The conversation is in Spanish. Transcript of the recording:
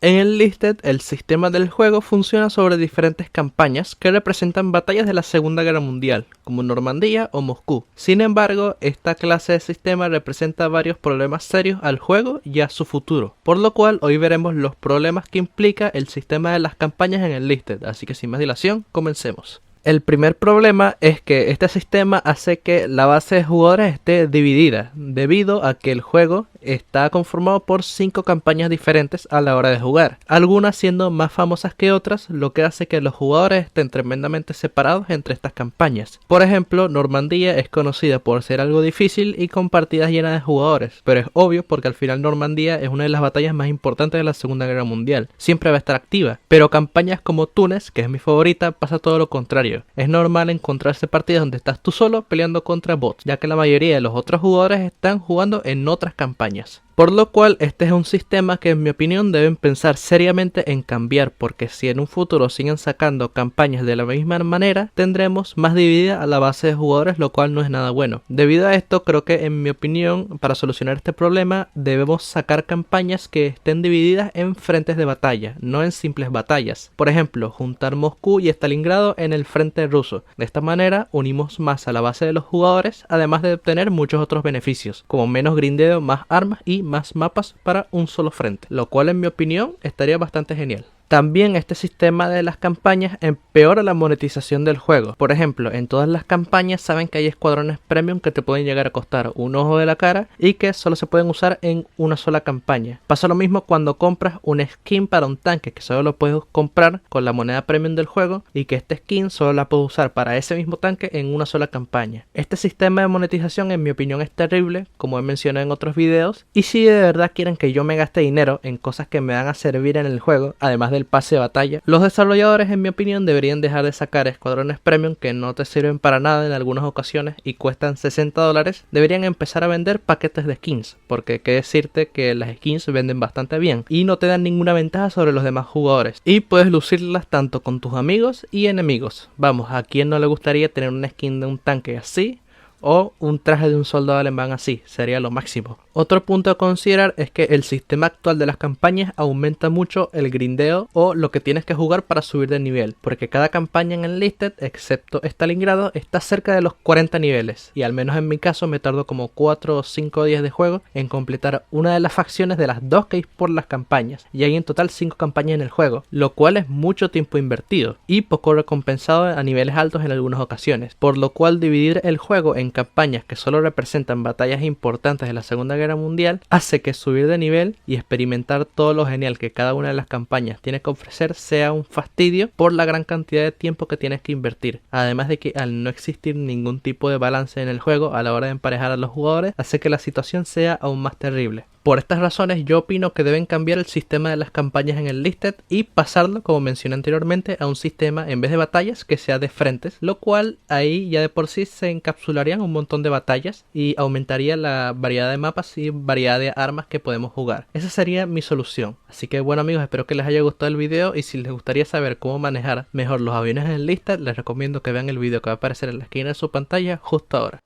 En el Listed, el sistema del juego funciona sobre diferentes campañas que representan batallas de la Segunda Guerra Mundial, como Normandía o Moscú. Sin embargo, esta clase de sistema representa varios problemas serios al juego y a su futuro, por lo cual hoy veremos los problemas que implica el sistema de las campañas en el Listed, así que sin más dilación, comencemos. El primer problema es que este sistema hace que la base de jugadores esté dividida, debido a que el juego está conformado por 5 campañas diferentes a la hora de jugar, algunas siendo más famosas que otras, lo que hace que los jugadores estén tremendamente separados entre estas campañas. Por ejemplo, Normandía es conocida por ser algo difícil y con partidas llenas de jugadores, pero es obvio porque al final Normandía es una de las batallas más importantes de la Segunda Guerra Mundial, siempre va a estar activa, pero campañas como Túnez, que es mi favorita, pasa todo lo contrario. Es normal encontrarse partidas donde estás tú solo peleando contra bots, ya que la mayoría de los otros jugadores están jugando en otras campañas. Por lo cual este es un sistema que en mi opinión deben pensar seriamente en cambiar, porque si en un futuro siguen sacando campañas de la misma manera, tendremos más dividida a la base de jugadores, lo cual no es nada bueno. Debido a esto, creo que en mi opinión, para solucionar este problema, debemos sacar campañas que estén divididas en frentes de batalla, no en simples batallas. Por ejemplo, juntar Moscú y Stalingrado en el frente ruso. De esta manera unimos más a la base de los jugadores, además de obtener muchos otros beneficios, como menos grindeo, más armas y más mapas para un solo frente, lo cual en mi opinión estaría bastante genial. También este sistema de las campañas empeora la monetización del juego. Por ejemplo, en todas las campañas saben que hay escuadrones premium que te pueden llegar a costar un ojo de la cara y que solo se pueden usar en una sola campaña. Pasa lo mismo cuando compras un skin para un tanque, que solo lo puedes comprar con la moneda premium del juego y que este skin solo la puedes usar para ese mismo tanque en una sola campaña. Este sistema de monetización en mi opinión es terrible, como he mencionado en otros videos, y si de verdad quieren que yo me gaste dinero en cosas que me van a servir en el juego, además del pase de batalla, los desarrolladores en mi opinión deberían dejar de sacar escuadrones premium que no te sirven para nada en algunas ocasiones y cuestan $60. Deberían empezar a vender paquetes de skins, porque hay que decirte que las skins venden bastante bien y no te dan ninguna ventaja sobre los demás jugadores, y puedes lucirlas tanto con tus amigos y enemigos. Vamos, ¿a quién no le gustaría tener una skin de un tanque así? O un traje de un soldado alemán así, sería lo máximo. Otro punto a considerar es que el sistema actual de las campañas aumenta mucho el grindeo o lo que tienes que jugar para subir de nivel, porque cada campaña en el Listed, excepto Stalingrado, está cerca de los 40 niveles, y al menos en mi caso me tardo como 4 o 5 días de juego en completar una de las facciones de las 2 que hay por las campañas, y hay en total 5 campañas en el juego, lo cual es mucho tiempo invertido y poco recompensado a niveles altos en algunas ocasiones, por lo cual dividir el juego en campañas que solo representan batallas importantes de la Segunda Guerra Mundial hace que subir de nivel y experimentar todo lo genial que cada una de las campañas tiene que ofrecer sea un fastidio por la gran cantidad de tiempo que tienes que invertir, además de que al no existir ningún tipo de balance en el juego a la hora de emparejar a los jugadores hace que la situación sea aún más terrible. Por estas razones yo opino que deben cambiar el sistema de las campañas en el Listed y pasarlo, como mencioné anteriormente, a un sistema en vez de batallas que sea de frentes, lo cual ahí ya de por sí se encapsularían un montón de batallas y aumentaría la variedad de mapas y variedad de armas que podemos jugar. Esa sería mi solución. Así que bueno amigos, espero que les haya gustado el video y si les gustaría saber cómo manejar mejor los aviones en el Listed, les recomiendo que vean el video que va a aparecer en la esquina de su pantalla justo ahora.